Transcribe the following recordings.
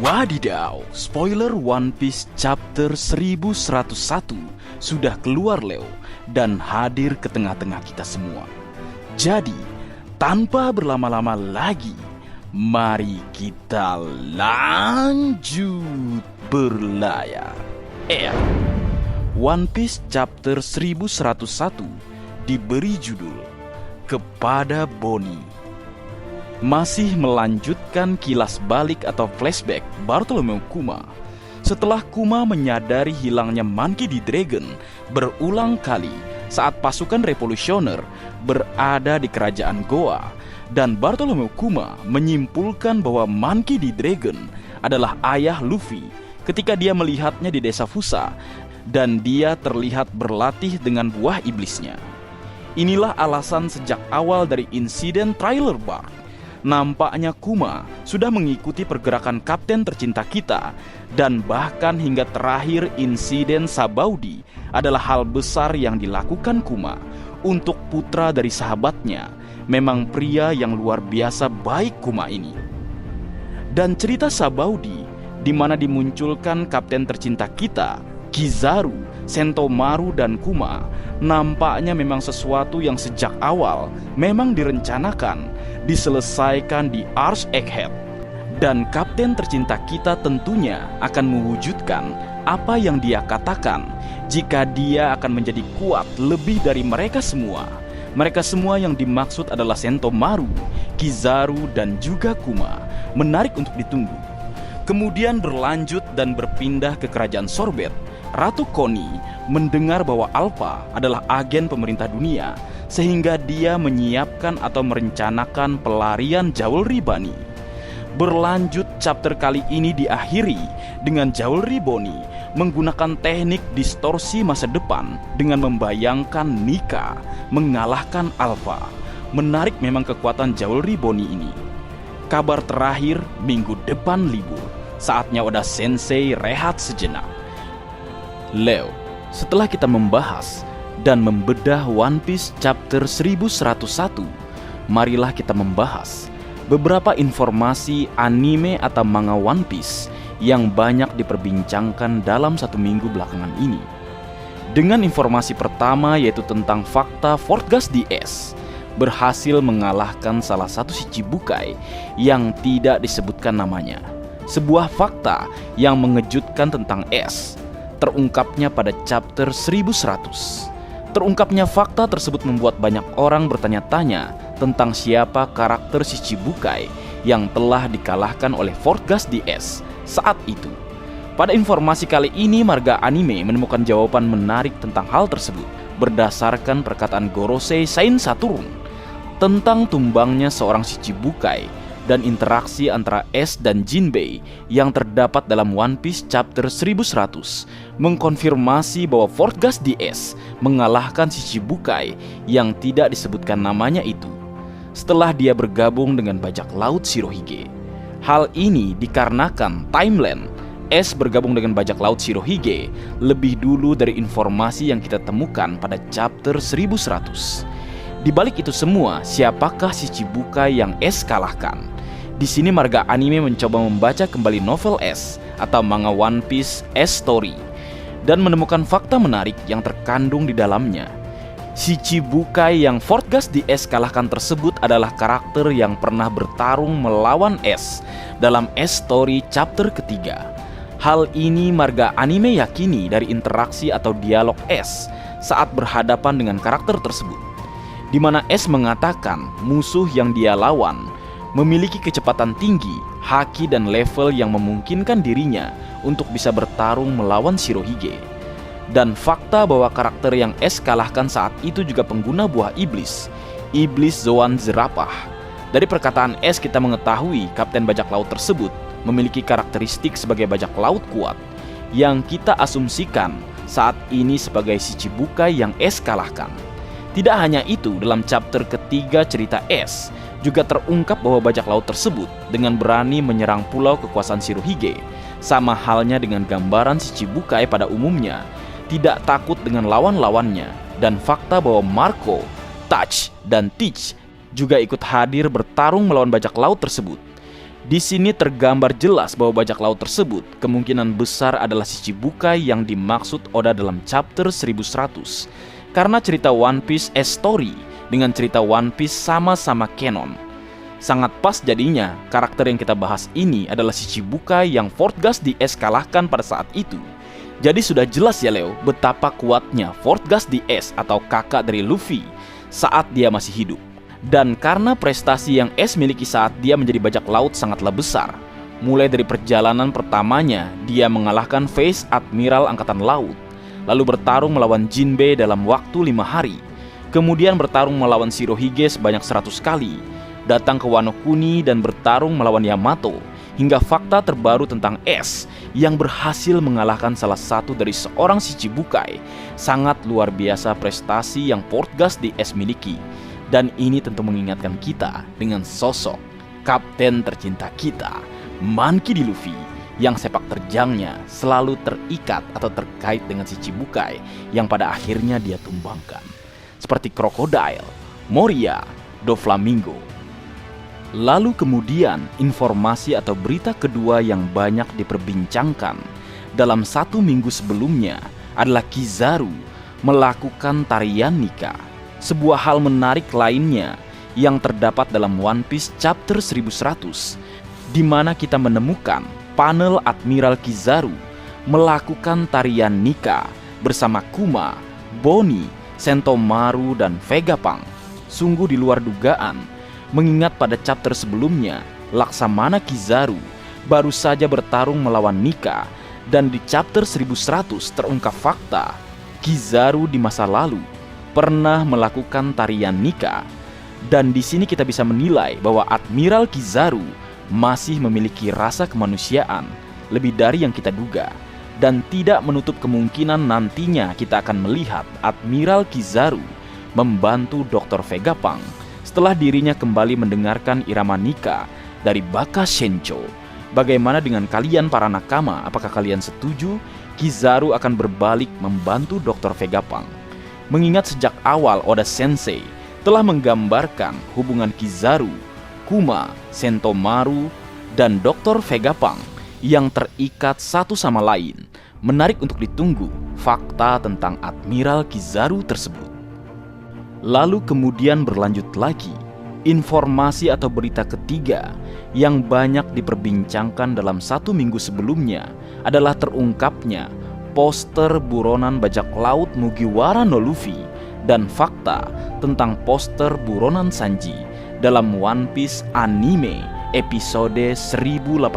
Wadidaw, spoiler One Piece chapter 1101 sudah keluar Leo dan hadir ke tengah-tengah kita semua. Jadi, tanpa berlama-lama lagi, mari kita lanjut berlayar. One Piece chapter 1101 diberi judul Kepada Bonnie. Masih melanjutkan kilas balik atau flashback Bartholomew Kuma. Setelah Kuma menyadari hilangnya Monkey D. Dragon berulang kali saat pasukan revolusioner berada di kerajaan Goa, dan Bartholomew Kuma menyimpulkan bahwa Monkey D. Dragon adalah ayah Luffy ketika dia melihatnya di desa Fusa dan dia terlihat berlatih dengan buah iblisnya. Inilah alasan sejak awal dari insiden Trailer Bark. Nampaknya Kuma sudah mengikuti pergerakan kapten tercinta kita, dan bahkan hingga terakhir insiden Sabaudi adalah hal besar yang dilakukan Kuma untuk putra dari sahabatnya. Memang pria yang luar biasa baik Kuma ini. Dan cerita Sabaudi di mana dimunculkan kapten tercinta kita, Kizaru, Sentomaru, dan Kuma, nampaknya memang sesuatu yang sejak awal memang direncanakan diselesaikan di Arch Egghead. Dan kapten tercinta kita tentunya akan mewujudkan apa yang dia katakan jika dia akan menjadi kuat lebih dari mereka semua. Mereka semua yang dimaksud adalah Sentomaru, Kizaru, dan juga Kuma. Menarik untuk ditunggu. Kemudian berlanjut dan berpindah ke kerajaan Sorbet. Ratu Connie mendengar bahwa Alpha adalah agen pemerintah dunia, sehingga dia menyiapkan atau merencanakan pelarian Jewelry Bunny. Berlanjut, chapter kali ini diakhiri dengan Jewelry Bonnie menggunakan teknik distorsi masa depan dengan membayangkan Nika mengalahkan Alpha. Menarik memang kekuatan Jewelry Bonnie ini. Kabar terakhir, minggu depan libur. Saatnya Oda Sensei rehat sejenak. Leo, setelah kita membahas dan membedah One Piece chapter 1101, marilah kita membahas beberapa informasi anime atau manga One Piece yang banyak diperbincangkan dalam satu minggu belakangan ini. Dengan informasi pertama yaitu tentang fakta Fortgas DS berhasil mengalahkan salah satu Shichibukai yang tidak disebutkan namanya. Sebuah fakta yang mengejutkan tentang S terungkapnya pada chapter 1100. Terungkapnya fakta tersebut membuat banyak orang bertanya-tanya tentang siapa karakter Shichibukai yang telah dikalahkan oleh Fortgas DS saat itu. Pada informasi kali ini, Marga Anime menemukan jawaban menarik tentang hal tersebut berdasarkan perkataan Gorosei Sain Saturn tentang tumbangnya seorang Shichibukai dan interaksi antara S dan Jinbei yang terdapat dalam One Piece chapter 1100 mengkonfirmasi bahwa Fortgas DS mengalahkan Shichibukai yang tidak disebutkan namanya itu setelah dia bergabung dengan bajak laut Shirohige. Hal ini dikarenakan timeline S bergabung dengan bajak laut Shirohige lebih dulu dari informasi yang kita temukan pada chapter 1100. Di balik itu semua, siapakah Shichibukai yang S kalahkan? Di sini Marga Anime mencoba membaca kembali novel S atau manga One Piece S Story dan menemukan fakta menarik yang terkandung di dalamnya. Shichibukai yang Fortgas DS kalahkan tersebut adalah karakter yang pernah bertarung melawan S dalam S Story chapter ketiga. Hal ini Marga Anime yakini dari interaksi atau dialog S saat berhadapan dengan karakter tersebut, di mana S mengatakan musuh yang dia lawan memiliki kecepatan tinggi, haki, dan level yang memungkinkan dirinya untuk bisa bertarung melawan Shirohige. Dan fakta bahwa karakter yang S kalahkan saat itu juga pengguna buah iblis, Iblis Zoan Zerapah. Dari perkataan S kita mengetahui kapten bajak laut tersebut memiliki karakteristik sebagai bajak laut kuat yang kita asumsikan saat ini sebagai Shichibukai yang S kalahkan. Tidak hanya itu, dalam chapter ketiga cerita S juga terungkap bahwa bajak laut tersebut dengan berani menyerang pulau kekuasaan Shirohige. Sama halnya dengan gambaran Shichibukai pada umumnya, tidak takut dengan lawan-lawannya. Dan fakta bahwa Marco, Touch, dan Teach juga ikut hadir bertarung melawan bajak laut tersebut. Di sini tergambar jelas bahwa bajak laut tersebut kemungkinan besar adalah Shichibukai yang dimaksud Oda dalam chapter 1100. Karena cerita One Piece S-Story dengan cerita One Piece sama-sama canon. Sangat pas jadinya karakter yang kita bahas ini adalah Shichibukai yang Fort Gus di S kalahkan pada saat itu. Jadi sudah jelas ya Leo betapa kuatnya Fort Gus di S atau kakak dari Luffy saat dia masih hidup. Dan karena prestasi yang S miliki saat dia menjadi bajak laut sangatlah besar. Mulai dari perjalanan pertamanya, dia mengalahkan Face Admiral Angkatan Laut, lalu bertarung melawan Jinbe dalam waktu 5 hari, kemudian bertarung melawan Shirohige sebanyak 100 kali, datang ke Wano Kuni dan bertarung melawan Yamato, hingga fakta terbaru tentang S yang berhasil mengalahkan salah satu dari seorang Shichibukai. Sangat luar biasa prestasi yang Fort Gus di S miliki. Dan ini tentu mengingatkan kita dengan sosok kapten tercinta kita, Monkey D. Luffy, yang sepak terjangnya selalu terikat atau terkait dengan Shichibukai yang pada akhirnya dia tumbangkan. Seperti Crocodile, Moria, Doflamingo. Lalu kemudian informasi atau berita kedua yang banyak diperbincangkan dalam 1 minggu sebelumnya adalah Kizaru melakukan tarian nikah. Sebuah hal menarik lainnya yang terdapat dalam One Piece chapter 1100, di mana kita menemukan panel Admiral Kizaru melakukan tarian nikah bersama Kuma, Bonnie, Sentomaru, dan Vegapunk. Sungguh di luar dugaan, mengingat pada chapter sebelumnya Laksamana Kizaru baru saja bertarung melawan Nika, dan di chapter 1100 terungkap fakta Kizaru di masa lalu pernah melakukan tarian nikah. Dan di sini kita bisa menilai bahwa Admiral Kizaru masih memiliki rasa kemanusiaan lebih dari yang kita duga, dan tidak menutup kemungkinan nantinya kita akan melihat Admiral Kizaru membantu Dr. Vegapunk setelah dirinya kembali mendengarkan irama nikah dari Baka Shencho. Bagaimana dengan kalian para nakama? Apakah kalian setuju Kizaru akan berbalik membantu Dr. Vegapunk? Mengingat sejak awal Oda Sensei telah menggambarkan hubungan Kizaru, Kuma, Sentomaru, dan Dr. Vegapunk yang terikat satu sama lain. Menarik untuk ditunggu fakta tentang Admiral Kizaru tersebut. Lalu kemudian berlanjut lagi, informasi atau berita ketiga yang banyak diperbincangkan dalam 1 minggu sebelumnya adalah terungkapnya poster buronan bajak laut Mugiwara no Luffy dan fakta tentang poster buronan Sanji dalam One Piece anime episode 1086.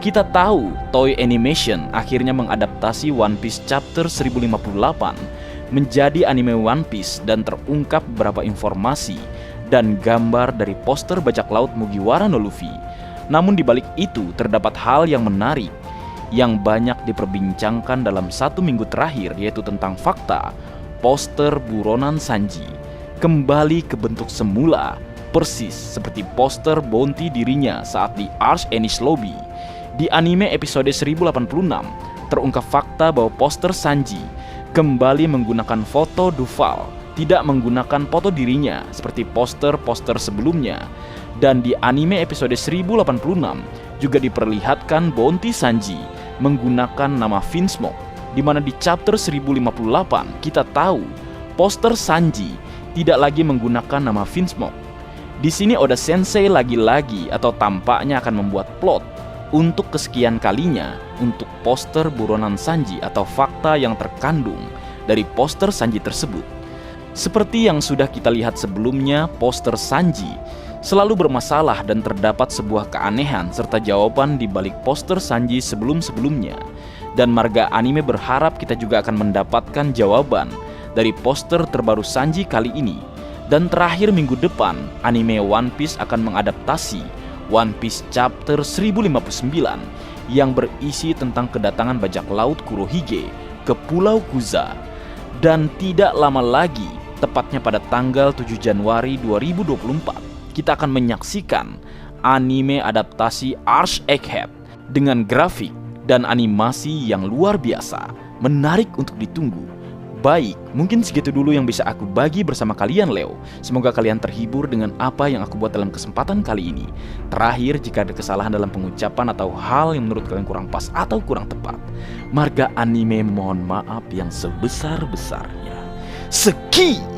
Kita tahu Toei Animation akhirnya mengadaptasi One Piece chapter 1058 menjadi anime One Piece, dan terungkap beberapa informasi dan gambar dari poster bajak laut Mugiwara no Luffy. Namun di balik itu terdapat hal yang menarik yang banyak diperbincangkan dalam 1 minggu terakhir, yaitu tentang fakta poster buronan Sanji kembali ke bentuk semula, persis seperti poster bounty dirinya saat di Arch Enish Lobby. Di anime episode 1086 terungkap fakta bahwa poster Sanji kembali menggunakan foto Duval, tidak menggunakan foto dirinya seperti poster-poster sebelumnya. Dan di anime episode 1086 juga diperlihatkan bounty Sanji menggunakan nama Vinsmoke, di mana di chapter 1058 kita tahu poster Sanji tidak lagi menggunakan nama Vinsmoke. Di sini Oda Sensei lagi-lagi atau tampaknya akan membuat plot untuk kesekian kalinya untuk poster buronan Sanji atau fakta yang terkandung dari poster Sanji tersebut. Seperti yang sudah kita lihat sebelumnya, poster Sanji selalu bermasalah dan terdapat sebuah keanehan serta jawaban di balik poster Sanji sebelum-sebelumnya. Dan marga anime berharap kita juga akan mendapatkan jawaban dari poster terbaru Sanji kali ini. Dan terakhir minggu depan, anime One Piece akan mengadaptasi One Piece chapter 1059 yang berisi tentang kedatangan bajak laut Kurohige ke Pulau Kuza. Dan tidak lama lagi, tepatnya pada tanggal 7 Januari 2024, kita akan menyaksikan anime adaptasi Arch Egghead dengan grafik dan animasi yang luar biasa, menarik untuk ditunggu. Baik, mungkin segitu dulu yang bisa aku bagi bersama kalian, Leo. Semoga kalian terhibur dengan apa yang aku buat dalam kesempatan kali ini. Terakhir, jika ada kesalahan dalam pengucapan atau hal yang menurut kalian kurang pas atau kurang tepat, Marga Anime mohon maaf yang sebesar-besarnya. Sekian.